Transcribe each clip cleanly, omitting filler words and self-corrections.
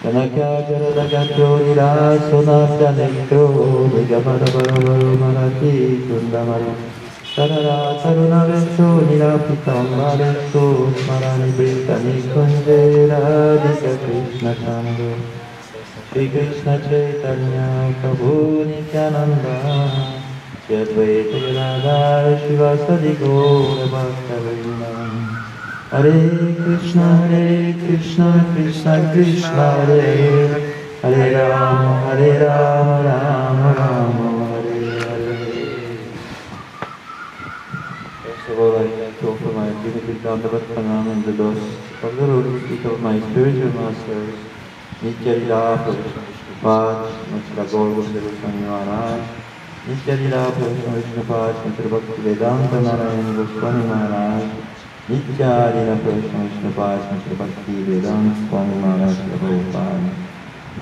Janakyajaradagacho nilasona necro, Vigamadavaru marati kundamaru. Tarara tarunavesho nilapitambharesho, Smarani britani kunjera dika Krishna Chandra. Shri Krishna Chaitanya Prabhu Nityananda, Shri Advaita Gadadhar Shivasadi Gaura Bhakta. Hare Krishna, Krishna Krishna, Hare Hare Rama, Rama Rama, Hare Hare. First of all, I thank you for my beautiful Dandavat Pranam and the lotus of the lotus feet of my spiritual masters, Nitya Lila Prabhu Vishnupad, Mr. Gaur Goswami Maharaj, Nitya Lila Prabhu Vishnupad, Mr. Bhakti Vedanta Narayan Goswami Maharaj, Nitya Lila Prabhu Vishnupad, Mr. Bhakti Vedanta Swami Maharaj Prabhupada,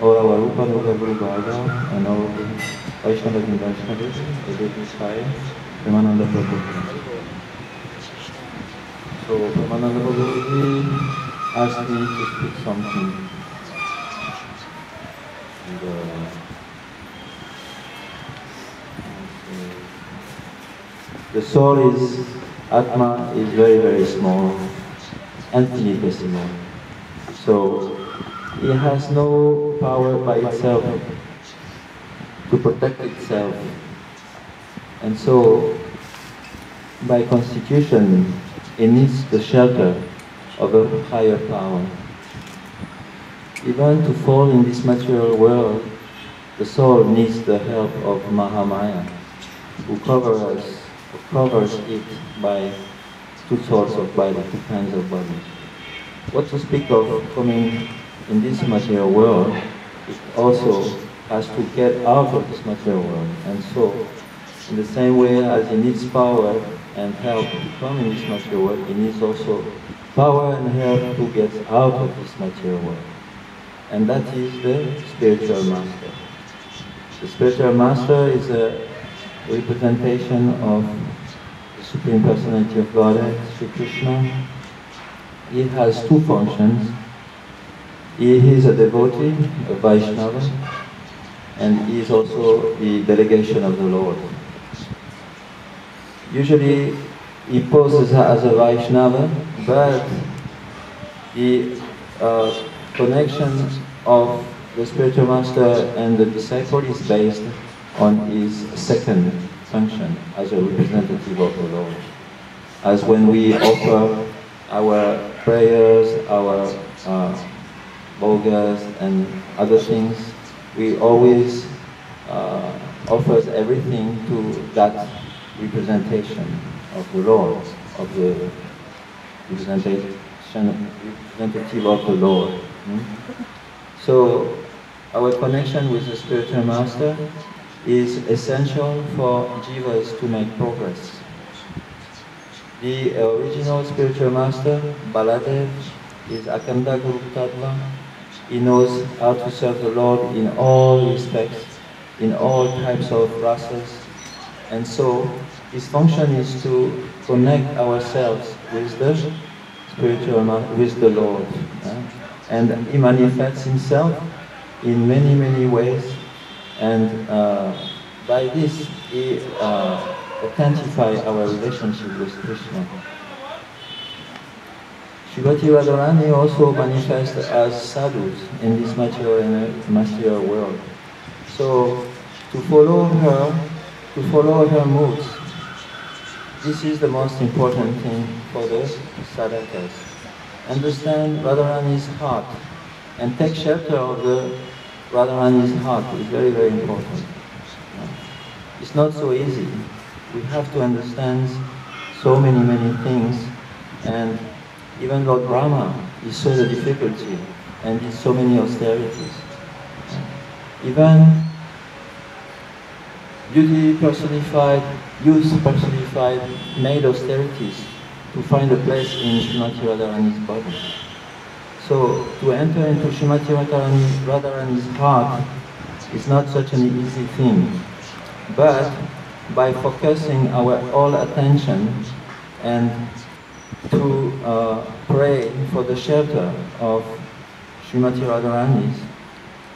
all our Rupa Nuga Guru Bhargava, and all the Vaishnavas and Vaishnavas, the Deva's High, Premananda Prabhu. So Premananda Prabhu asked me to speak something. The soul is, Atma is very, very small, infinitesimal. So it has no power by itself to protect itself. And so, by constitution, it needs the shelter of a higher power. Even to fall in this material world, the soul needs the help of Mahamaya, who covers it by two sorts of body, two kinds of body. What to speak of coming in this material world, it also has to get out of this material world. And so, in the same way as it needs power and help to come in this material world, it needs also power and help to get out of this material world. And that is the spiritual master. The spiritual master is a representation of the Supreme Personality of Godhead, Sri Krishna. He has two functions. He is a devotee, a Vaishnava, and he is also the delegation of the Lord. Usually he poses as a Vaishnava, but the connection of the spiritual master and the disciple is based on his second function as a representative of the Lord. As when we offer our prayers, our bhogas and other things, we always offer everything to that representation of the Lord, of the representation, representative of the Lord. So our connection with the spiritual master is essential for jivas to make progress. The original spiritual master, Baladev, is Akanda Guru Tattva. He knows how to serve the Lord in all respects, in all types of rasas. And so his function is to connect ourselves with the spiritual master, with the Lord. And he manifests himself in many, many ways. And by this, he intensify our relationship with Krishna. Srimati Radharani also manifests as sadhus in this material world. So to follow her moods, this is the most important thing for the sadhakas. Understand Radharani's heart and take shelter of the Radharani's heart is very, very important. It's not so easy. We have to understand so many, many things, and even Lord Brahma, he saw the difficulty and did so many austerities. Even beauty personified, youth personified, made austerities to find a place in Srimati Radharani's body. So to enter into Srimati Radharani's heart is not such an easy thing. But by focusing our all attention and to pray for the shelter of Srimati Radharani's,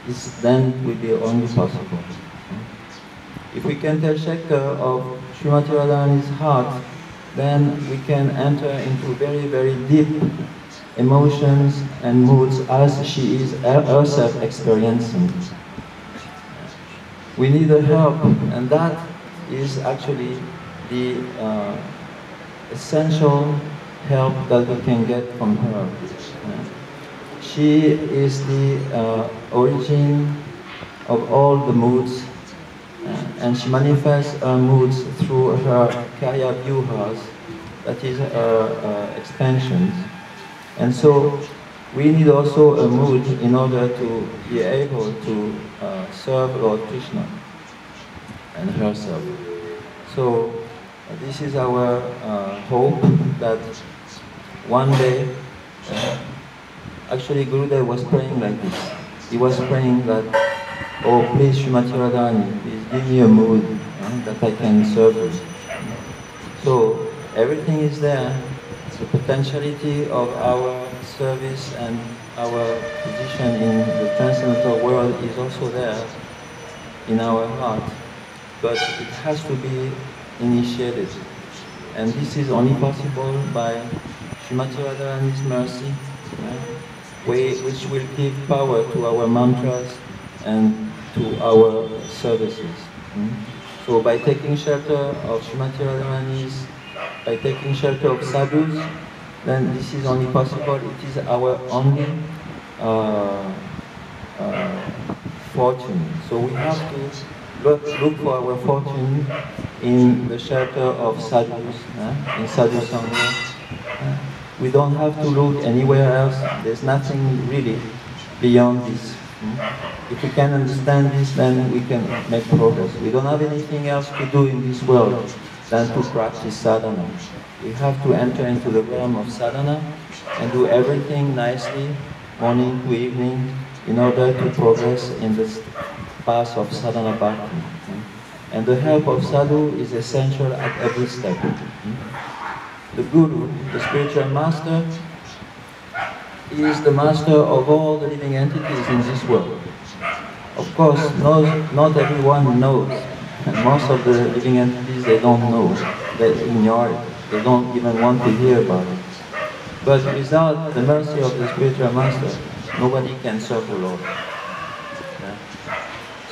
is then will be only possible. If we can take shelter of Srimati Radharani's heart, then we can enter into very, very deep emotions and moods as she is herself experiencing. We need her help, and that is actually the essential help that we can get from her. She is the origin of all the moods, and she manifests her moods through her Kaya Vyuhas, that is her expansions. And so we need also a mood in order to be able to serve Lord Krishna and herself. So this is our hope that one day, actually Gurudev was praying like this. He was praying that, oh please Srimati Radharani, please give me a mood that I can serve you. So everything is there. The potentiality of our service and our position in the transcendental world is also there in our heart, but it has to be initiated. And this is only possible by Srimati Radharani's mercy, which will give power to our mantras and to our services. So by taking shelter of Srimati Radharani's, by taking shelter of sadhus, then this is only possible. It is our only fortune. So we have to look for our fortune in the shelter of sadhus, in sadhu sangha. We don't have to look anywhere else. There's nothing really beyond this. If we can understand this, then we can make progress. We don't have anything else to do in this world than to practice sadhana. We have to enter into the realm of sadhana and do everything nicely, morning to evening, in order to progress in this path of sadhana bhakti. And the help of sadhu is essential at every step. The Guru, the spiritual master, is the master of all the living entities in this world. Of course, not everyone knows. And most of the living entities, they don't know. They ignore it. They don't even want to hear about it. But without the mercy of the spiritual master, nobody can serve the Lord.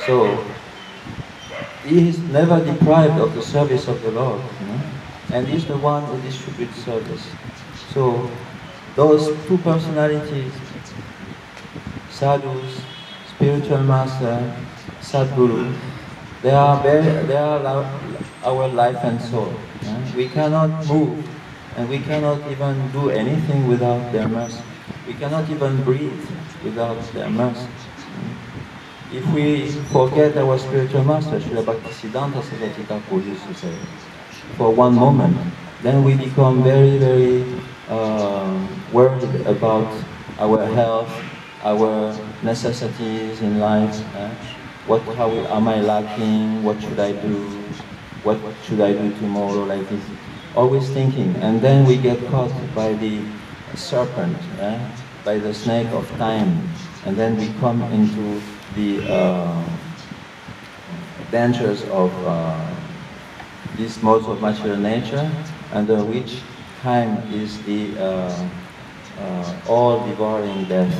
So, he is never deprived of the service of the Lord. And he's the one who distributes service. So, those two personalities, sadhus, spiritual master, Sadguru, they are our life and soul. We cannot move, and we cannot even do anything without their mercy. We cannot even breathe without their mercy. If we forget our spiritual master, Srila Bhaktisiddhanta Saraswati Thakur used to say, for one moment, then we become very, very worried about our health, our necessities in life. How am I lacking? What should I do? What should I do tomorrow? Like this, always thinking, and then we get caught by the serpent, by the snake of time, and then we come into the dangers of these modes of material nature, under which time is the all-devouring death.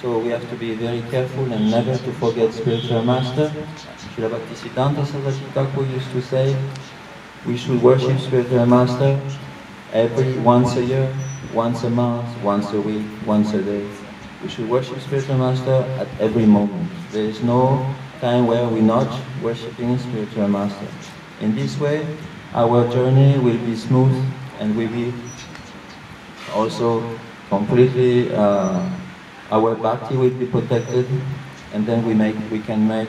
So we have to be very careful and never to forget spiritual master. Srila Bhaktisiddhanta Saraswati Thakur used to say, we should worship spiritual master once a year, once a month, once a week, once a day. We should worship spiritual master at every moment. There is no time where we're not worshiping spiritual master. In this way, our journey will be smooth and we will also completely, our bhakti will be protected, and then we can make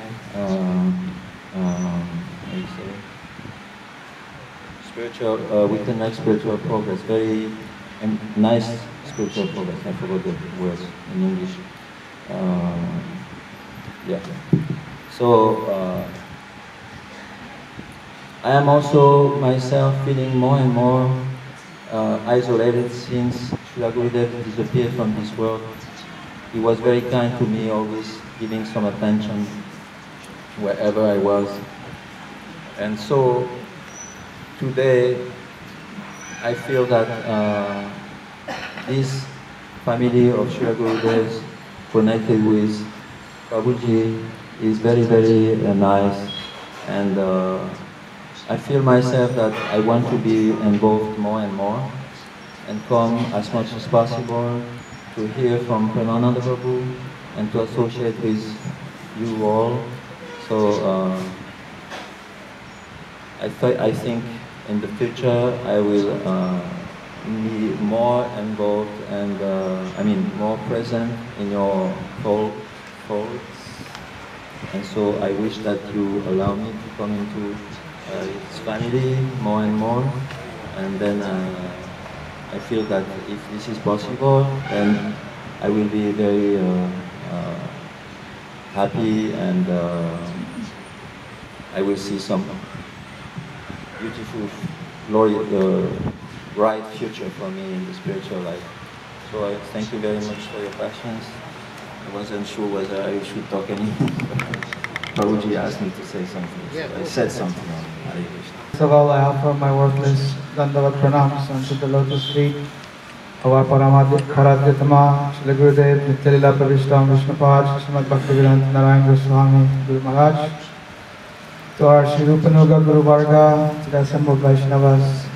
spiritual, we can make spiritual progress, very nice spiritual progress. I forgot the words in English. Yeah. So I am also myself feeling more and more isolated since Srila Gurudev disappeared from this world. he was very kind to me, always giving some attention wherever I was. And so today I feel that this family of Srila Gurudevs connected with Prabhuji is very, very nice, and I feel myself that I want to be involved more and more and come as much as possible to hear from Premananda Prabhu and to associate with you all. So I think in the future I will be more involved and more present in your thoughts. And so I wish that you allow me to come into its family more and more. And then I feel that if this is possible, then I will be very happy, and I will see some beautiful, bright future for me in the spiritual life. So I thank you very much for your patience. I wasn't sure whether I should talk anymore. Prabhuji asked me to say something, so I said something on Hare Krishna. First of all, I offer my worthless Dandavat pranams unto the lotus feet of our Paradhyatama, Srila Gurudev, Nitya-lila Pravishtam Vishnupad, Srimad Bhaktivedanta Narayan Goswami, Guru Maharaj, to our Sri Rupanuga Guru Varga, to the assembled Vaishnavas.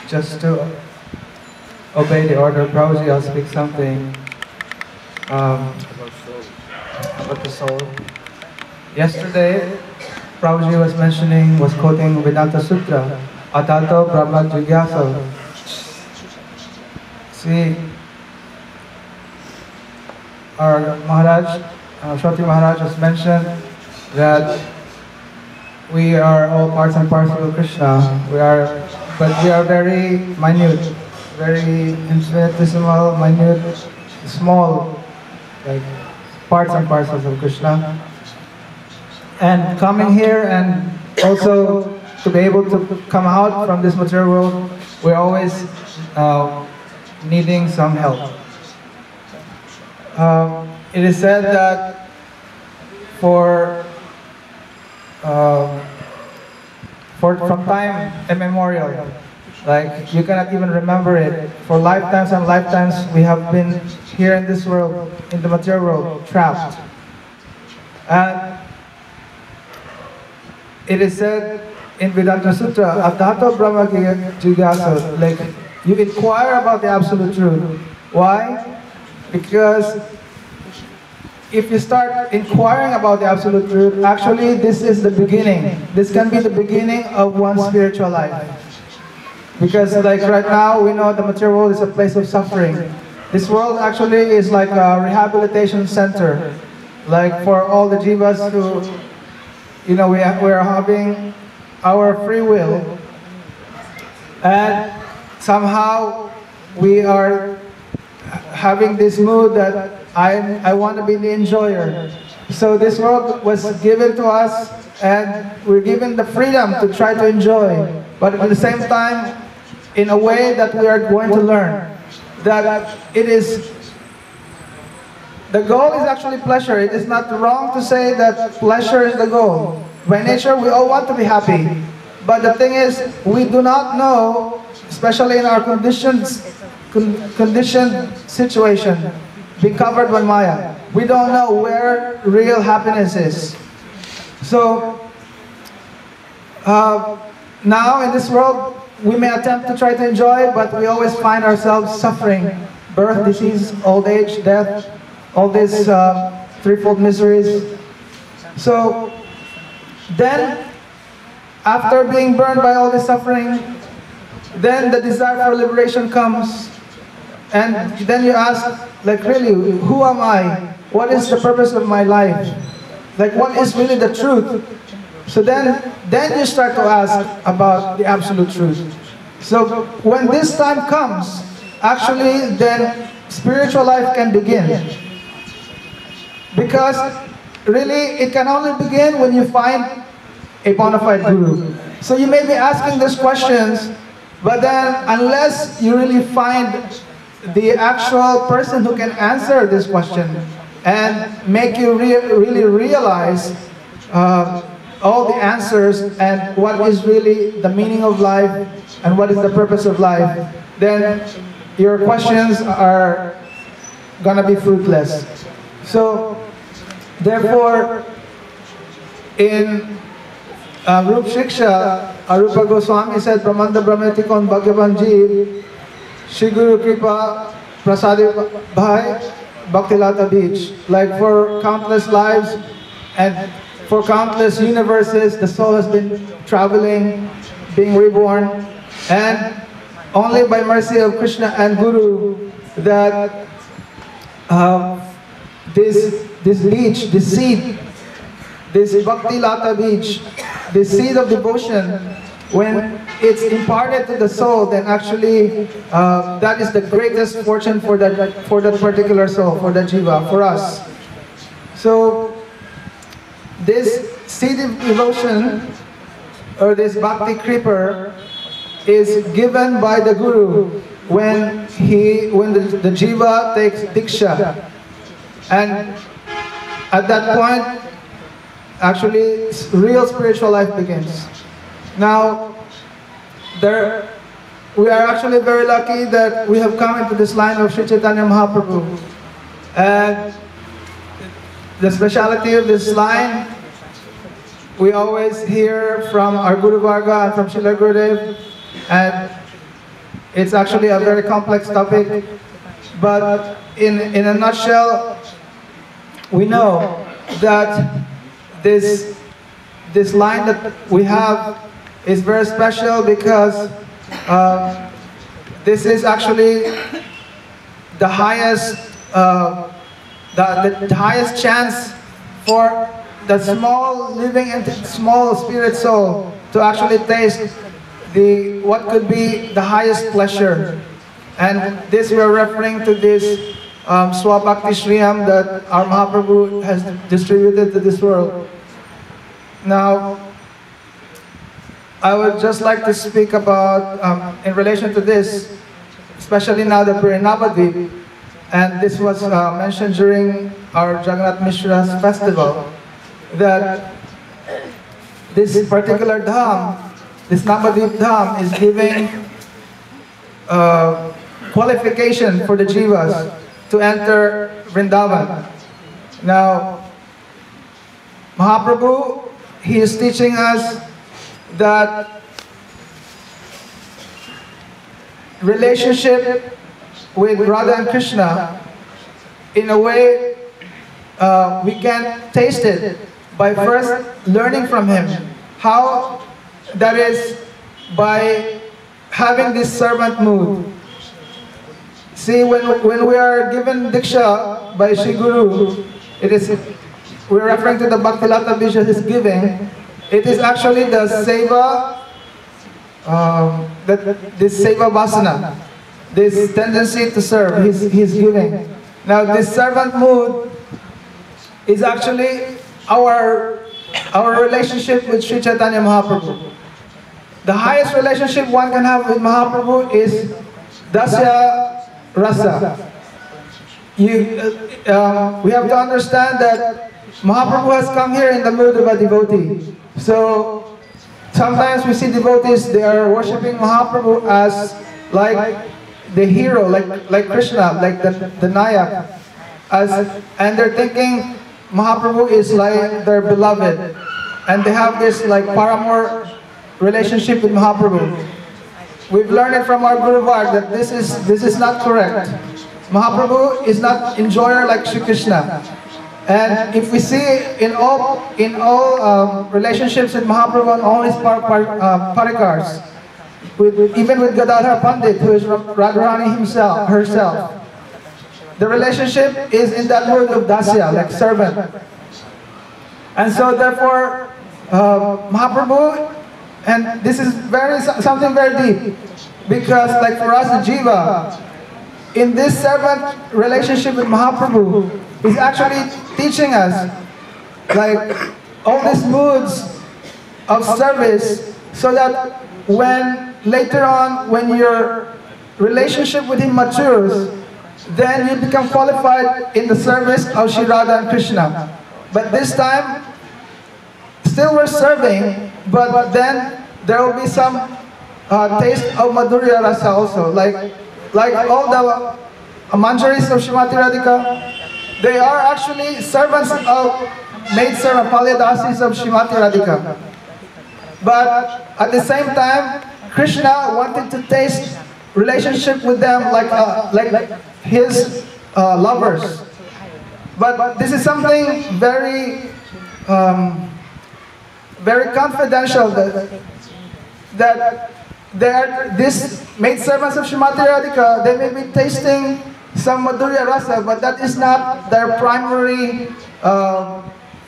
Just to obey the order of Prabhuji, I'll speak something about the soul. Yesterday, Prabhuji was quoting Vedanta Sutra, Atato Brahma Jigyasa. See, our Maharaj, Shoti Maharaj has mentioned that we are all parts and parcels of Krishna. But we are very minute, very infinitesimal, minute, small, like parts and parcels of Krishna. And coming here and also to be able to come out from this material world, we're always needing some help. It is said that from time immemorial, like you cannot even remember it, for lifetimes and lifetimes we have been here in this world, in the material world, trapped. And it is said in Vedanta Sutra, Adhata Brahma Jigyasa, like you inquire about the absolute truth. Why? Because if you start inquiring about the absolute truth, actually this is the beginning. This can be the beginning of one's spiritual life. Because like right now, we know the material world is a place of suffering. This world actually is like a rehabilitation center. Like for all the jivas who, we are having our free will. And somehow we are having this mood that I want to be the enjoyer. So this world was given to us and we're given the freedom to try to enjoy. But at the same time, in a way that we are going to learn that the goal is actually pleasure. It is not wrong to say that pleasure is the goal. By nature, we all want to be happy. But the thing is, we do not know, especially in our conditioned situation, being covered by Maya. We don't know where real happiness is. So, now in this world, we may attempt to try to enjoy, but we always find ourselves suffering. Birth, disease, old age, death, all these threefold miseries. So, then, after being burned by all this suffering, then the desire for liberation comes. And then you ask, like really, who am I? What is the purpose of my life? Like what is really the truth? So then you start to ask about the absolute truth. So when this time comes, actually then spiritual life can begin. Because really it can only begin when you find a bona fide guru. So you may be asking these questions But then, unless you really find the actual person who can answer this question and make you really realize all the answers and what is really the meaning of life and what is the purpose of life, then your questions are gonna be fruitless. So, therefore, in Rup Shiksha, Arupa Goswami said, Brahmanda Brahmetikon Bhagavan Jeev, Shri Guru Kripa Prasadi Bhai Bhaktilata Beach. Like for countless lives and for countless universes, the soul has been traveling, being reborn, and only by mercy of Krishna and Guru that this beach, this seed, this Bhakti Lata beach, this seed of devotion, when it's imparted to the soul, then actually that is the greatest fortune for that particular soul, for the jiva, for us. So this seed of devotion, or this Bhakti creeper, is given by the Guru when the jiva takes diksha. And at that point, actually, real spiritual life begins. Now, we are actually very lucky that we have come into this line of Sri Chaitanya Mahaprabhu. And the speciality of this line, we always hear from our Guru Varga and from Srila Gurudev, and it's actually a very complex topic. But in a nutshell, we know that this line that we have is very special because this is actually the highest the highest chance for the small living and small spirit soul to actually taste what could be the highest pleasure. And this we are referring to this Swabhakti Shriyam that our Mahaprabhu has distributed to this world. Now, I would just like to speak about, in relation to this, especially now that we're in Navadvip, and this was mentioned during our Jagannath Mishra's festival, that this particular dham, this Navadvip dham, is giving qualification for the jivas to enter Vrindavan. Now, Mahaprabhu, he is teaching us that relationship with Radha and Krishna, in a way, we can taste it by first learning from him. How? That is by having this servant mood. See, when we are given diksha by Shri Guru, we're referring to the Bhaktilata Beach that is giving. It is actually the seva, this seva vasana, this tendency to serve, he's giving. Now this servant mood is actually our relationship with Sri Chaitanya Mahaprabhu. The highest relationship one can have with Mahaprabhu is Dasya Rasa. We have to understand that Mahaprabhu has come here in the mood of a devotee. So sometimes we see devotees, they are worshipping Mahaprabhu as like the hero, like Krishna, like the Nayak. And they're thinking Mahaprabhu is like their beloved. And they have this like paramour relationship with Mahaprabhu. We've learned it from our Guru Varga that this is not correct. Mahaprabhu is not enjoyer like Shri Krishna. And if we see in all relationships with Mahaprabhu and all his parikars, even with Gadadhar Pandit, who is Radharani herself, the relationship is in that mood of dasya, like servant. And so therefore, Mahaprabhu, and this is something very deep, because like for us the jiva, in this servant relationship with Mahaprabhu, he's actually teaching us like all these moods of service, so that when later on, when your relationship with him matures, then you become qualified in the service of Shri Radha and Krishna. But this time, still we're serving, but then there will be some taste of Madhurya Rasa also. Like all the manjaris of Srimati Radhika, they are actually servants of maid servant, Palyadasis of Srimati Radhika. But at the same time, Krishna wanted to taste relationship with them like his lovers. But this is something very, very confidential that these maid servants of Srimati Radhika, they may be tasting some Madhurya Rasa, but that is not their primary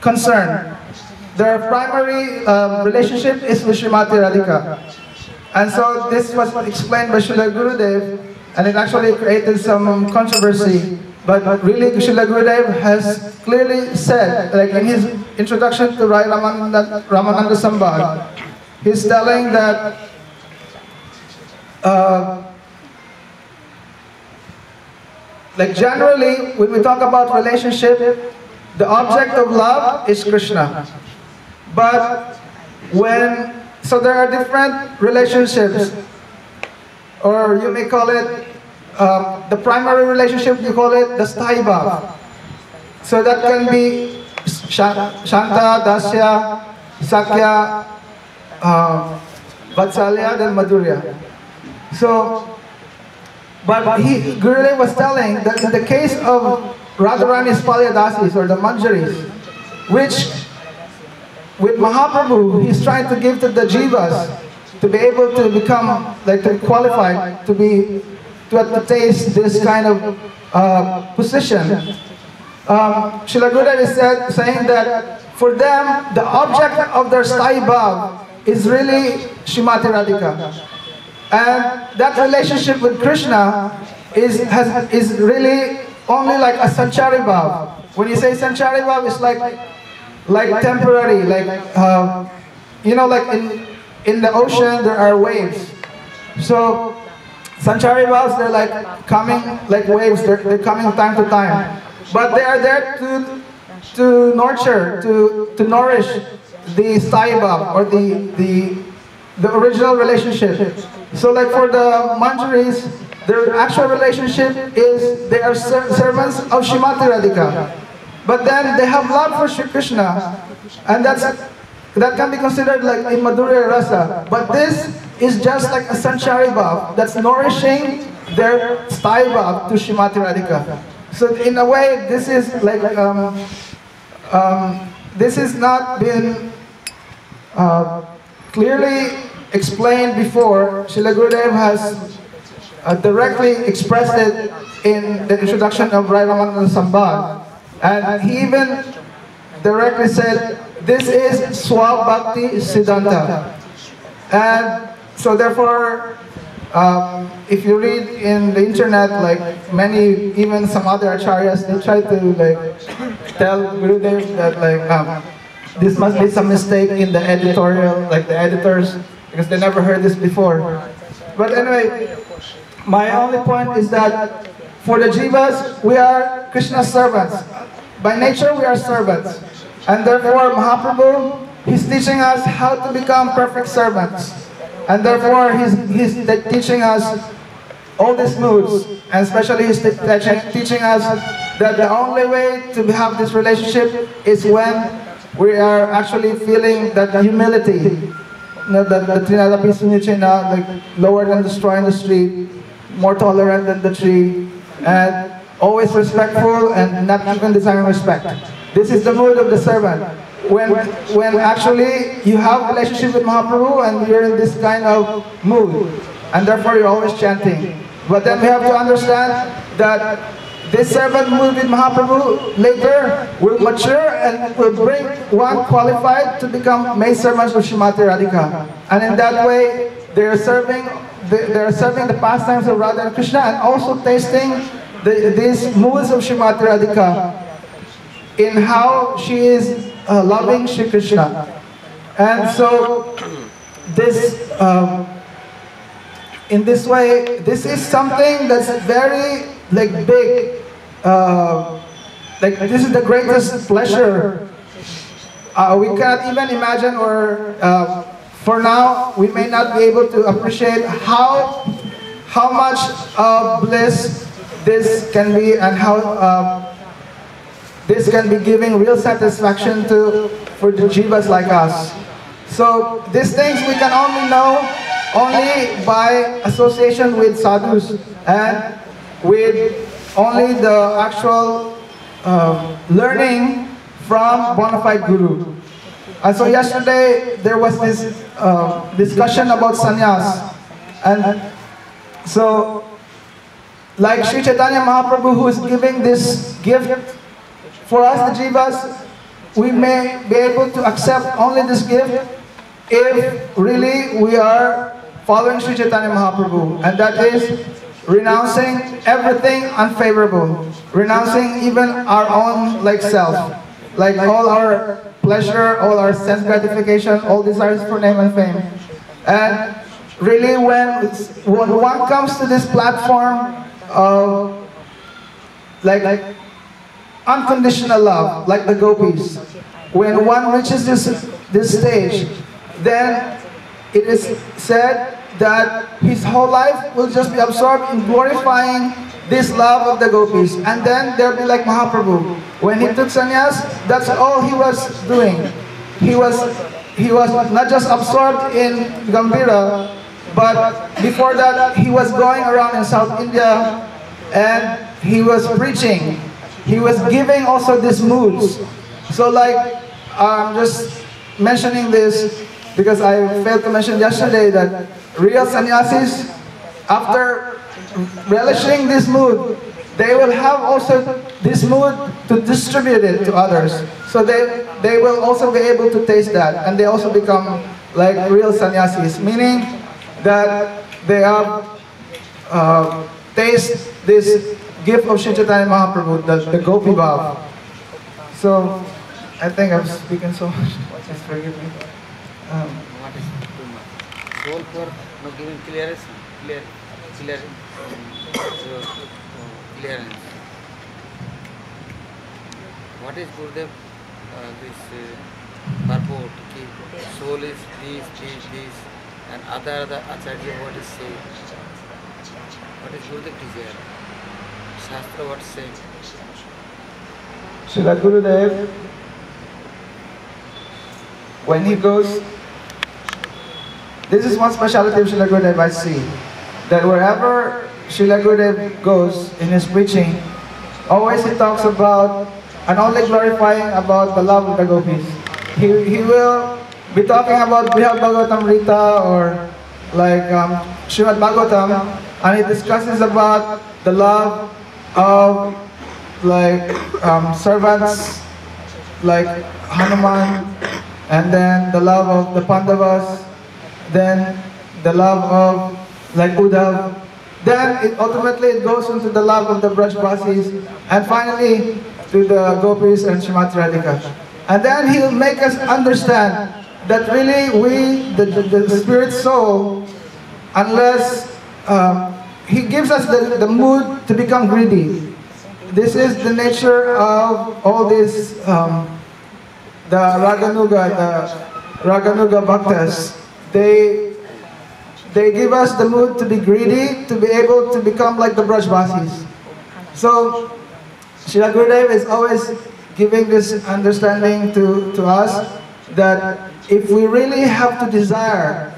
concern. Their primary relationship is with Srimati Radhika. And so this was explained by Srila Gurudev, and it actually created some controversy. But really, Srila Gurudev has clearly said, like in his introduction to Rai Ramananda Sambad, he's telling that like generally, when we talk about relationship, the object of love is Krishna. But so there are different relationships, or you may call it, the primary relationship, you call it the Sthayi Bhav. So that can be Shanta, Dasya, Sakya, Vatsalya, then Madhurya. So, but Gurudev was telling that in the case of Radharani's Palyadasis, or the Manjaris, which with Mahaprabhu, he's trying to give to the jivas to be able to become, like to be qualified, to taste this kind of position. Srila Gurudev is saying that for them, the object of their Sthayi Bhav is really Srimati Radhika. And that relationship with Krishna is really only like a Sanchari Bhav. When you say Sanchari Bhav, it's like temporary, you know, like in the ocean there are waves. So Sanchari Bhavs, they're like coming like waves, they're coming time to time. But they are there to nurture, to nourish the Sthayi Bhav, or the original relationship. So like for the Manjaris, their actual relationship is they are servants of Srimati Radhika. But then they have love for Shri Krishna, and that can be considered like a Madhurya Rasa. But this is just like a Sanchari Bhav that's nourishing their Sthayi Bhav to Srimati Radhika. So in a way, this is like this has not been clearly explained before. Srila Gurudev has directly expressed it in the introduction of Rai Ramananda Sambad. And he even directly said, this is Swabhakti Siddhanta. And so therefore, if you read in the internet, like even some other acharyas, they try to like tell Gurudev that like this must be some mistake in the editorial, like the editors, because they never heard this before. But anyway, my only point is that for the jivas, we are Krishna's servants. By nature, we are servants. And therefore, Mahaprabhu, he's teaching us how to become perfect servants. And therefore, he's teaching us all these moods. And especially, he's teaching us that the only way to have this relationship is when we are actually feeling that humility. The Trinadapi Sunyachena, like lower than the straw in the street, more tolerant than the tree, and always respectful and not even desiring respect. This is the mood of the servant. When actually you have a relationship with Mahaprabhu and you're in this kind of mood, and therefore you're always chanting. But then we have to understand that this servant mood with Mahaprabhu later will mature and will bring one qualified to become maid servants of Srimati Radhika. And in that way, they are serving the pastimes of Radha and Krishna, and also tasting these moods of Srimati Radhika in how she is loving Shri Krishna. And so this um, in this way, this is something that's very like big. Like this is the greatest pleasure. We cannot even imagine, or for now, we may not be able to appreciate how much bliss this can be, and how this can be giving real satisfaction for the jivas like us. So these things we can only know only by association with sadhus and with only the actual learning from bona fide guru. And so yesterday there was this discussion about sannyas, and so like Sri Chaitanya Mahaprabhu, who is giving this gift for us the jivas, we may be able to accept only this gift if really we are following Sri Chaitanya Mahaprabhu, and that is renouncing everything unfavorable, renouncing even our own like self, like all our pleasure, all our sense gratification, all desires for name and fame. And really when one comes to this platform of like unconditional love, like the gopis, when one reaches this stage, then it is said that his whole life will just be absorbed in glorifying this love of the gopis. And then there'll be like Mahaprabhu. When he took sannyas, that's all he was doing. He was not just absorbed in Gambhira, but before that he was going around in South India and he was preaching. He was giving also these moods. So like, I'm just mentioning this because I failed to mention yesterday that real sannyasis, after relishing this mood, they will have also this mood to distribute it to others. So they will also be able to taste that, and they also become like real sannyasis, meaning that they have taste this gift of Sri Chaitanya Mahaprabhu, the Gopi Bhav. So I think I'm speaking so much. Just forgive me. What is too much? Soul for not giving clearance. What is Gurudev this purport? Soul is this, and other acharya what is saying? What is Gurudev desire? Shastra what is saying? Srila Gurudev, when he goes, this is one speciality of Srila Gurudev I see, that wherever Srila Gurudev goes in his preaching, always he talks about and only glorifying about the love of the gopis. He will be talking about Brihad Bhagavatam Rita or like Srimad Bhagavatam, and he discusses about the love of like servants like Hanuman, and then the love of the Pandavas, then the love of like Uddhav, then ultimately it goes into the love of the Brajbasis, and finally to the Gopis and Srimati Radhika. And then he'll make us understand that really we, the spirit soul, unless he gives us the mood to become greedy. This is the nature of all this, the Raganuga Bhaktas. They give us the mood to be greedy, to be able to become like the Brajbasis. So Srila Gurudev is always giving this understanding to us that if we really have to desire,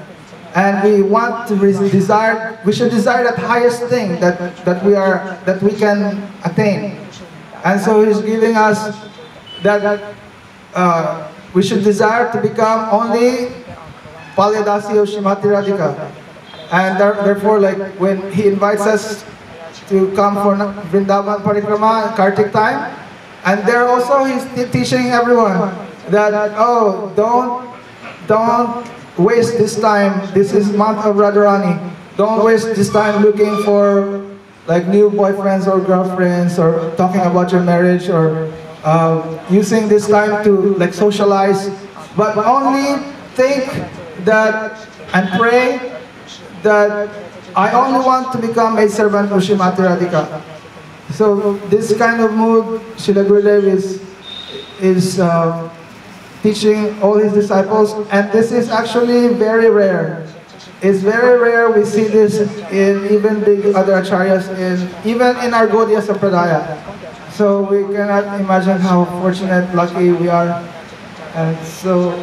and we want to desire, we should desire that highest thing that we can attain. And so he's giving us that we should desire to become only Palyadasi of Srimati Radhika. And therefore, like when he invites us to come for Vrindavan Parikrama, Kartik time, and there also he's teaching everyone that, oh, don't waste this time. This is month of Radharani. Don't waste this time looking for like new boyfriends or girlfriends, or talking about your marriage, or using this time to like socialize, but only think that and pray that I only want to become a servant of Srimati Radhika. So this kind of mood, Srila Gurudev is teaching all his disciples, and this is actually very rare. It's very rare we see this in even the other acharyas, even in our Gaudiya Sampradaya. So we cannot imagine how fortunate, lucky we are. And so